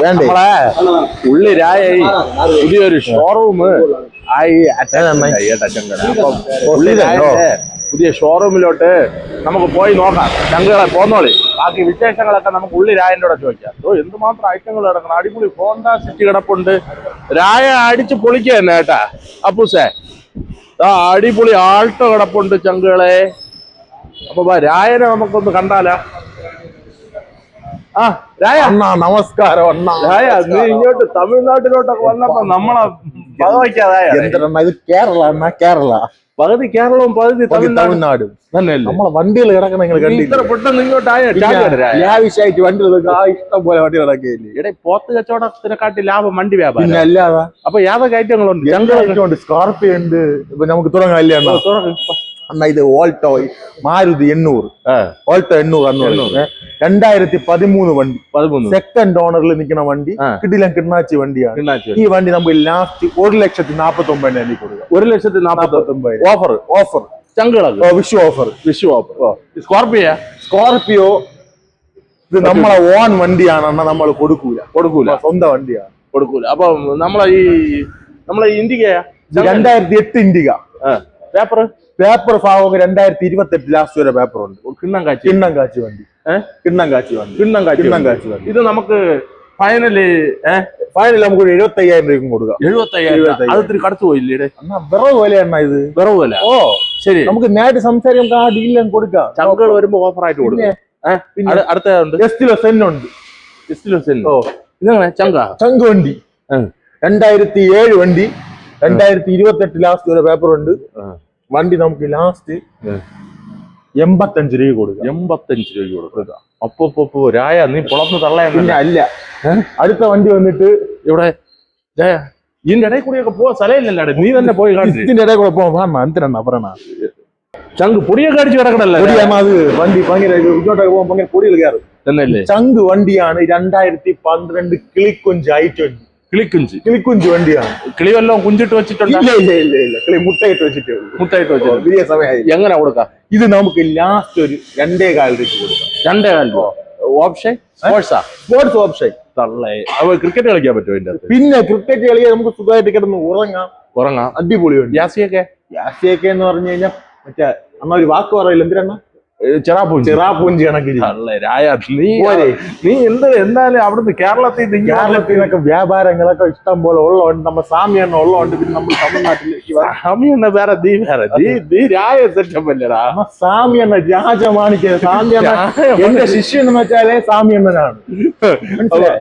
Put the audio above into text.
നമ്മളെ ഉള്ളിലായി പുതിയൊരു ഷോറൂം ആയി പുതിയ ഷോറൂമിലോട്ട് നമുക്ക് പോയി നോക്കാം. ചങ്കുകളെ പോന്നോളി. ബാക്കി വിശേഷങ്ങളൊക്കെ നമുക്ക് ഉള്ളിലായൻ്റെ കൂടെ ചോദിക്കാം. എന്തുമാത്രം ഐറ്റങ്ങൾ കിടക്കണം. അടിപൊളി ഹോണ്ട സിറ്റി കിടപ്പുണ്ട്. രായ അടിച്ച് പൊളിക്കുക തന്നെ കേട്ടാ അപ്പൂസേ. അടിപൊളി ആൾട്ടോ കിടപ്പുണ്ട് ചങ്കുകളെ. അപ്പൊ രായനെ നമുക്കൊന്ന് കണ്ടാലാ. ആ രായ അണ്ണാ നമസ്കാരം. അണ്ണാ രായ നീ ഇങ്ങോട്ട് തമിഴ്നാട്ടിലോട്ടൊക്കെ വന്നപ്പോ നമ്മളെ പകവയ്ക്കാതായ. ഇത് കേരള അണ്ണാ, കേരള. പകുതി കേരളവും പകുതി തമിഴ്നാട് തന്നെയല്ലേ. നമ്മളെ വണ്ടികൾ കിടക്കണം. നിങ്ങൾ ഇത്ര പെട്ടെന്ന് ഇങ്ങോട്ടായ ലാവിഷായിട്ട് വണ്ടികൾ ഇഷ്ടം പോലെ വണ്ടി കിടക്കുകയില്ലേ. ഇവിടെ പോത്ത് കച്ചവടത്തിനെക്കാട്ടി ലാഭം വണ്ടി വ്യാപാരം. പിന്നെ അല്ലാതെ അപ്പൊ ഏതൊക്കെ ഐറ്റങ്ങളുണ്ട്? ഐറ്റമുണ്ട്. സ്കോർപിയോ ഉണ്ട്. ഇപ്പൊ നമുക്ക് തുടങ്ങാല്ലേ അണ്ണാ. ഇത് ഓൾട്ടോ മാരുതി 800, ഓൾട്ടോ 800 2013 വണ്ടി. 13 സെക്കൻഡ് ഓണറിൽ നിൽക്കുന്ന വണ്ടി. കിണ്ണാച്ചി വണ്ടിയാണ്. ഈ വണ്ടി നമുക്ക് ലാസ്റ്റ് 1,49,000 കൊടുക്കുക. 1,49,000 ഓഫർ. ഓഫർ ചങ്കുകളൊക്കെ വിഷു ഓഫർ. സ്കോർപിയോ ഇത് നമ്മളെ ഓൺ വണ്ടിയാണ്. നമ്മൾ കൊടുക്കൂല. സ്വന്തം വണ്ടിയാണ്, കൊടുക്കൂല. അപ്പൊ നമ്മളെ ഇൻഡിക 2008 ഇൻഡിക. പേപ്പർ ഭാഗം 2028 ലാസ്റ്റ് വരെ പേപ്പർ ഉണ്ട്. കിണ്ണം കാച്ചി വണ്ടി. ഇത് നമുക്ക് ഫൈനല് നമുക്ക് 75,000 രൂപ കൊടുക്കാം. 75,000 അത് ഇത്തിരി കടച്ചു പോയില്ലേ? വിറവ് പോലെ എണ്ണ ഇത്. വിറവ് പോലെ. ഓ ശരി, നമുക്ക് നേരിട്ട് സംസാരിക്കാൻ ആ ഡീലും കൊടുക്കാം. ചങ്കുകൾ വരുമ്പോ ഓഫറായിട്ട് കൊടുക്കാം. പിന്നെ അടുത്ത ഉണ്ട്. ഇതെങ്ങനെ ചങ്ക് വണ്ടി 2007 വണ്ടി. 2028 ലാസ്റ്റ് വരെ പേപ്പർ ഉണ്ട്. വണ്ടി നമുക്ക് ലാസ്റ്റ് 85 രൂപ കൊടുക്കാം. 85 രൂപ കൊടുക്കുക. അപ്പൊ രായ നീ പുളർന്ന് തള്ളയാ. പിന്നെ അല്ല, അടുത്ത വണ്ടി വന്നിട്ട് ഇവിടെ ഇതിന്റെ ഇടയിൽ കൂടിയൊക്കെ പോവാൻ സ്ഥലമില്ലല്ലേ? നീ തന്നെ പോയി കാണിച്ചു. ഇതിന്റെ ഇടയിൽ കൂടെ പോകാൻ എന്തിനാ പറയണ? ചങ്ക് പൊടിയൊക്കെ അടിച്ചു കിടക്കണല്ലേ? അത് വണ്ടി ഭയങ്കര ഇങ്ങോട്ടൊക്കെ പോകുമ്പോ ഭയങ്കര പൊടികൾ കയറും തന്നെയല്ലേ. ചങ്ക് വണ്ടിയാണ്. 2012 കിളിക്കുഞ്ച് i20. കിളിക്കുഞ്ച് വണ്ടിയാണ്. കിളി വല്ലതും കുഞ്ചിട്ട് വെച്ചിട്ടുണ്ട്? ഇല്ല. കിളി മുട്ടയിട്ട് വെച്ചിട്ട് വലിയ സമയമായി. എങ്ങനെ കൊടുക്കാം? ഇത് നമുക്ക് ലാസ്റ്റ് ഒരു 2,4 രൂപ കൊടുക്കാം. 2,4 ഓപ്ഷൻ സ്പോർട്സ് ഓപ്ഷൻ. അപ്പൊ ക്രിക്കറ്റ് കളിക്കാൻ പറ്റുമോ ഇതിന്റെ അകത്ത്? പിന്നെ ക്രിക്കറ്റ് കളിക്കാൻ നമുക്ക് സുഖമായിട്ട് കിടന്ന് ഉറങ്ങാം. അടിപൊളിയുണ്ട്. യാസിയൊക്കെ എന്ന് പറഞ്ഞു കഴിഞ്ഞാൽ മറ്റേ അമ്മ ഒരു വാക്ക് പറയില്ല. എന്തിനാ? ചെറാപ്പൂഞ്ചി കണക്കിന്. നീ എന്തായാലും അവിടുന്ന് കേരളത്തിനൊക്കെ വ്യാപാരങ്ങളൊക്കെ ഇഷ്ടം പോലെ ഉള്ളതുകൊണ്ട് നമ്മ സാമിയെണ്ണ ഉള്ളതുകൊണ്ട് പിന്നെ നമ്മൾ തമിഴ്നാട്ടിലേക്ക് സാമിയെണ്ണ വേറെ സാമിയെണ്ണ രാജമാണിക്ക. സാമിയെണ്ണ എന്റെ ശിഷ്യൻ എന്ന് വെച്ചാലേ സാമിയെണ്ണനാണ്.